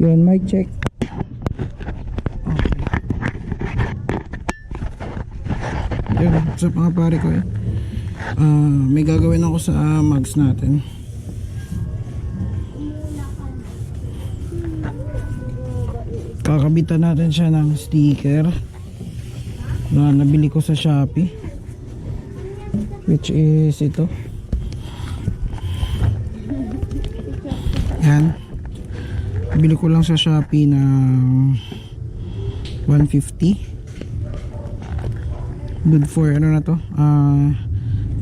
Yun, mic check. Okay. Yun, sa mga pare ko eh. May gagawin ako sa mugs natin. Kakabitan natin siya ng sticker na nabili ko sa Shopee, which is ito. Yan, bili ko lang sa Shopee ng 150. Good for ano na to,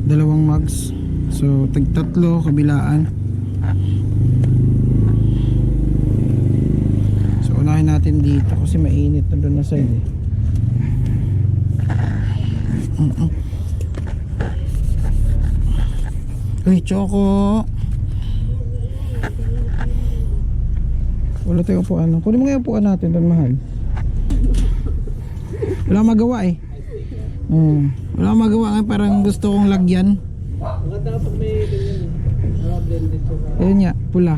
dalawang mugs. So tag-tatlo kabilaan. So unahin natin dito kasi mainit na doon na side eh. Uy, Choco, wala tayong upuan. Kunin mo nga yung upuan natin doon, mahal. Wala akong magawa eh. Wala akong magawa nga, parang gusto kong lagyan. Maganda kapag may ganyan blended siya. Ayun nga, pula.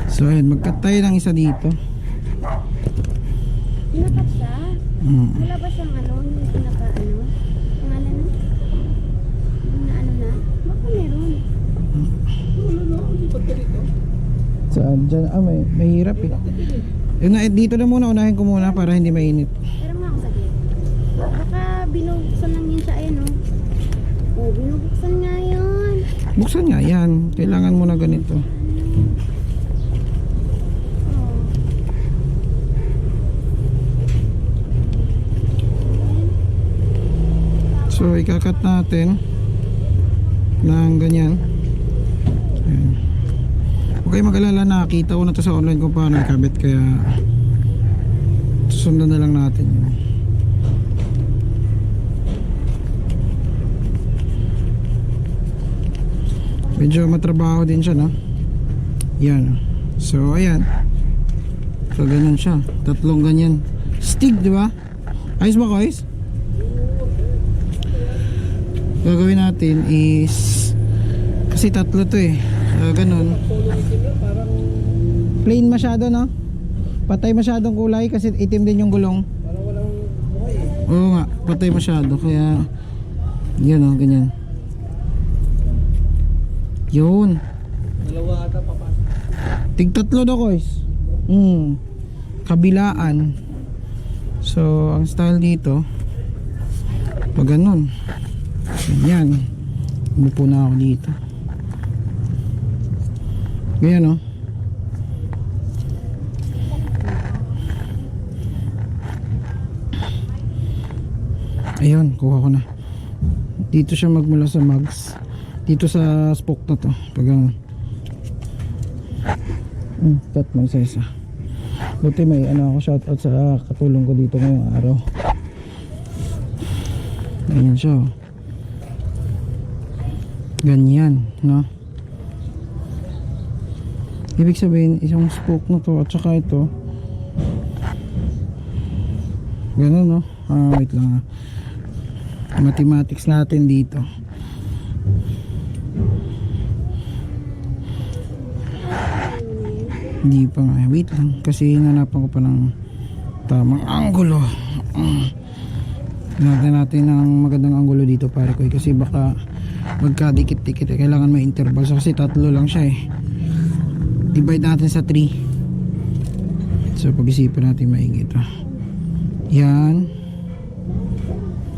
So ayun, mag-cut tayo ng isa dito. Pinakat siya? Wala ba siyang ano, yung pinaka-ano? Pangalan na? Yung na-ano na? Baka meron. Wala na, hindi pa dito. Saan? Dyan, mahirap eh. Yun na, dito na muna, unahin ko muna para hindi mainit. Pero nga ako saglit. Baka binubuksan lang yun siya, ayan o. Oh, binubuksan nga yun. Buksan nga yan, kailangan mo na ganito. So ikakat natin ng ganyan. Ayan. Huwag kayo mag-alala, nakakita ko na to sa online kung paano ikabit, kaya susundan na lang natin yun. Medyo matrabaho din siya, no? Yan. So ayan. So ganun siya, tatlong ganyan stick, di ba? Ayos ba, guys? Gagawin natin is, kasi tatlo to eh, ganun. Plain masyado, no? Patay masyadong kulay kasi itim din yung gulong. Parang walang buhay eh. Oo nga, patay masyado, kaya yun o, ganyan. Yun, Dalawa ata papasok. tig tatlo daw, guys. Kabilaan. So ang style dito, pag ganun, yan, umupo na ako dito. Ganyan, no? Ayun, kuha ko na. Dito siya magmula sa mugs. Dito sa spoke na to. Pag ano, cut mo isa-isa. Buti may ano ako, shoutout sa katulong ko dito ngayong araw. Ganyan siya, oh. Ganyan, no? Ibig sabihin, isang spoke na to at saka ito. Ganun, no? Wait lang, mathematics natin dito. Hindi pa nga, wait lang, kasi hinanapan ko pa ng tamang anggulo. Hinanapan natin ng magandang anggulo dito, pare ko, kasi baka magkadikit-dikit eh. Kailangan may interval, so kasi tatlo lang siya eh. Divide natin sa 3. So pag-isipan natin maigi ito. Yan,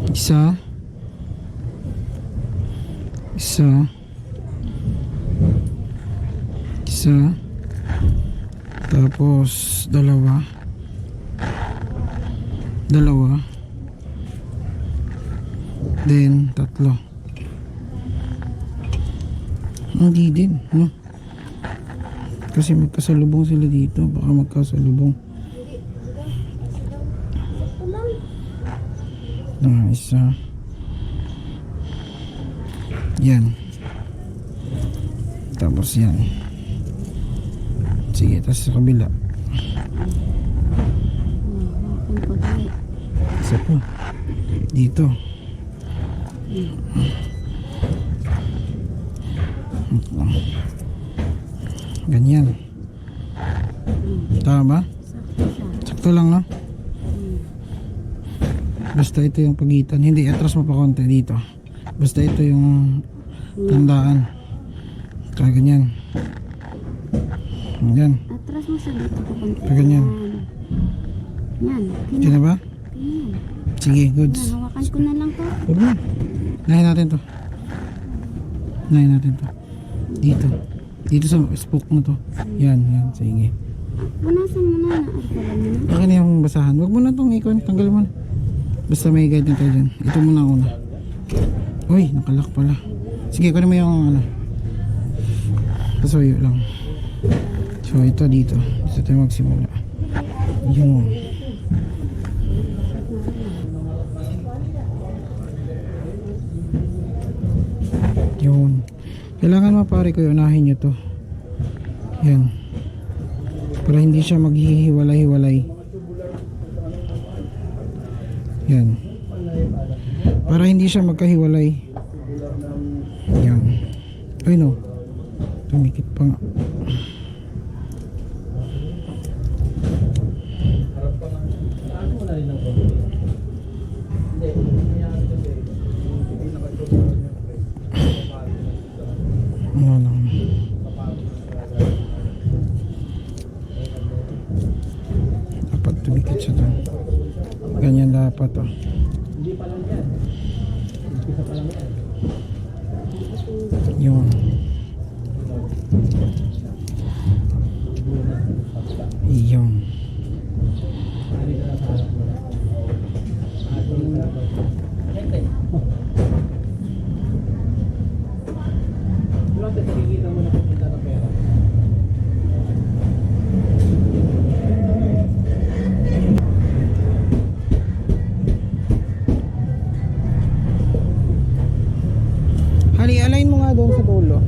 isa, tapos dalawa, then tatlo. Hindi din, no? Kasi magkasalubong sila dito, baka magkasalubong. Isa. Yan. Tapos yan. Sige, tapos sa kabila. Isa pa. Dito. Ito lang. Ganyan. Tama ba? Sakto siya. Sakto lang, no? Basta ito yung pagitan. Hindi, atras mo pa konti dito. Basta ito yung tandaan. Kaya ganyan. Ganyan. Atras mo siya dito pa konti. Ganyan. Yan. Diyan na ba? Ganyan. Sige, goods. Yan, hawakan ko na lang to. Huwag mo. Nahin natin to. Nahin natin to. Dito. Dito sa spoke mo to. Yan, yan. Sige. Punasan mo na. Alcohol mo na. Akin na yung basahan. Huwag mo na itong ikon. Tanggal mo na. Basta may guide na tayo dyan. Ito muna una. Uy, nakalak pala. Sige, kunin mo yung ano. Pasuyo lang. So, ito dito. Dito tayo magsimula. Yun. Yun. Kailangan mapare ko unahin nyo to. Yan. Para hindi siya maghihiwalay-hiwalay. Yan. Para hindi siya magkahiwalay. Yan. Ay no. Tumikit pa nga. Ano lang. Dapat tumikit siya doon. Ganyan dapat oh. Hindi pa lang yan. Umpisa pa lang yan. Yun. Yun. Bakit nakikita mo na pupunta ng pera? Hali, align mo nga doon sa dulo.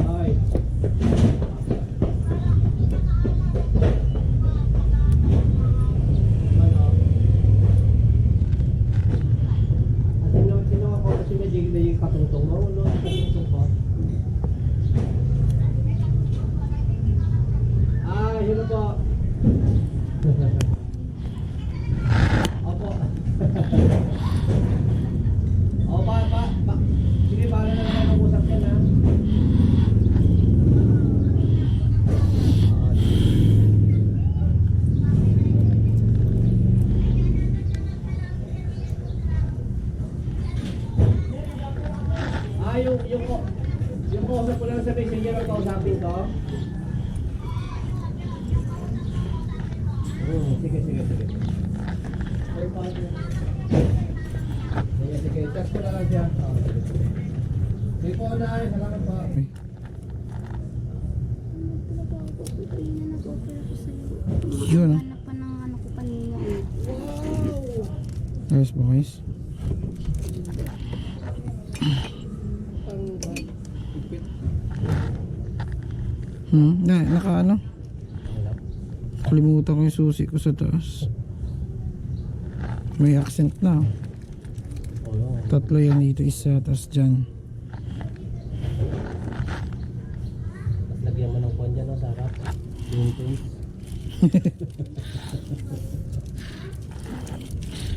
Ay. Ano? Sino ako kasi may katutong mo? Ano ang katutong ko? Ah, yun po. Opo. O, ba. Sige, para na lang mag-usap ka na. Ah, yung kausap ko lang sa messenger ang kausapin ko. Sige. Ay, paano? Sige. Test ko na lang siya. Sige po na. Salamat po. Yun ah. Hanap pa ng ano ko kanina eh. Ayos ba guys? Naka ano? Kalimutan ko yung susi ko sa taas. May accent na. Tatlo yan dito, isa, tas dyan. Lagyan mo ng kwan dyan, no, sa harap.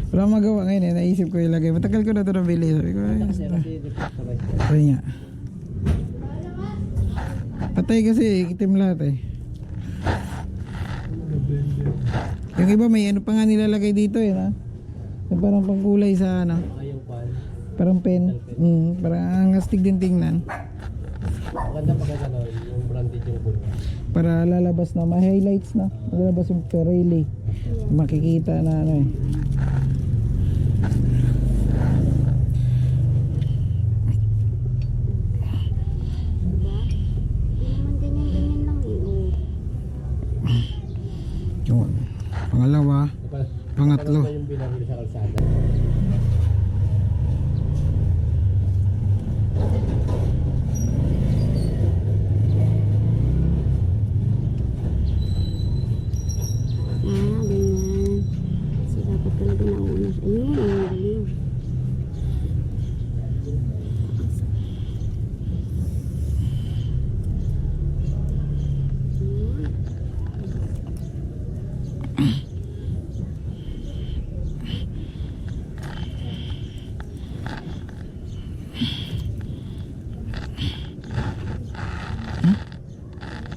Wala akong magawa ngayon eh, naisip ko ilagay. Matagal ko na ito nabili. Sabi ko, ay, Kasi ay nga. Patay kasi, itim lahat eh. Yung iba may ano pa nga nilalagay dito eh, na? Yung parang pangkulay sa ano, Yung pan. parang pen. Parang ang astig din tingnan. Maganda pag ano, yung branded yung puno. Para lalabas na, may highlights na. Lalabas yung Pirelli. Makikita na ano eh. Diba? Hindi naman ganyan-ganyan lang eh. Oh. Yun. Pangalawa, pangatlo. Yung binaril sa kalsada. Ganyan. Kasi dapat talaga nauna siya. Ayun, ang galing.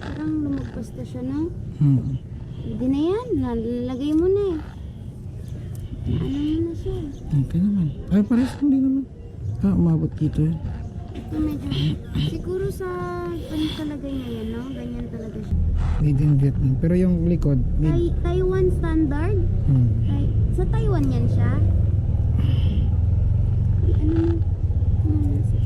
Parang lumagpas na siya, no? Hindi na yan. Lalagay mo na eh. Ano mo na siya. Okay naman. Ay, pares hindi naman. Umabot dito eh. Ito medyo, siguro sa ano talaga niya yan, no? Ganyan talaga siya. Made in Vietnam. Pero yung likod, made. Taiwan standard? Sa Taiwan yan siya? Ay, ano mo? Nasa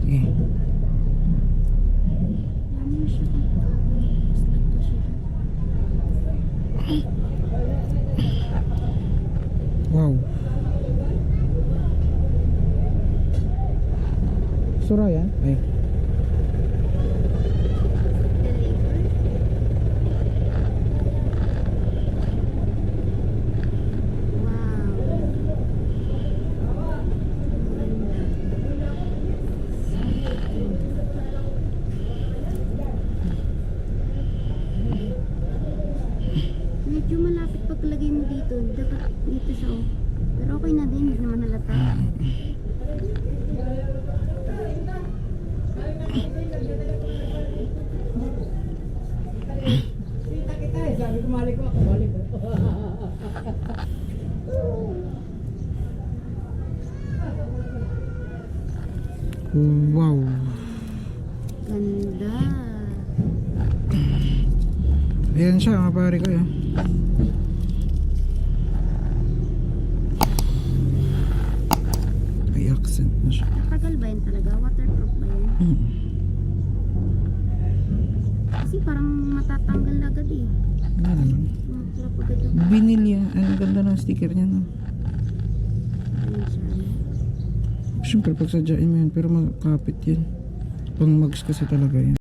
Eh. ano siya? Basta ito siya. Wow. Sura yan? Ay. Deliver? Wow. Medyo malapit paglagay mo dito. Dapat dito siya oh. Pero okay na din, hindi naman halata. Sabi ko mali ko. Mali ko. Wow. Ganda. Ayan siya mga pare ko eh. May accent na siya. Natagal ba yan talaga? Waterproof ba yan? Kasi parang matatanggal agad eh. Ano naman. Matrap agad yung Binili yan. Ang ganda ng sticker niya no. ano siya. Siyempre pagsadyain mo yan pero makapit yan. Pang mags kasi talaga yan.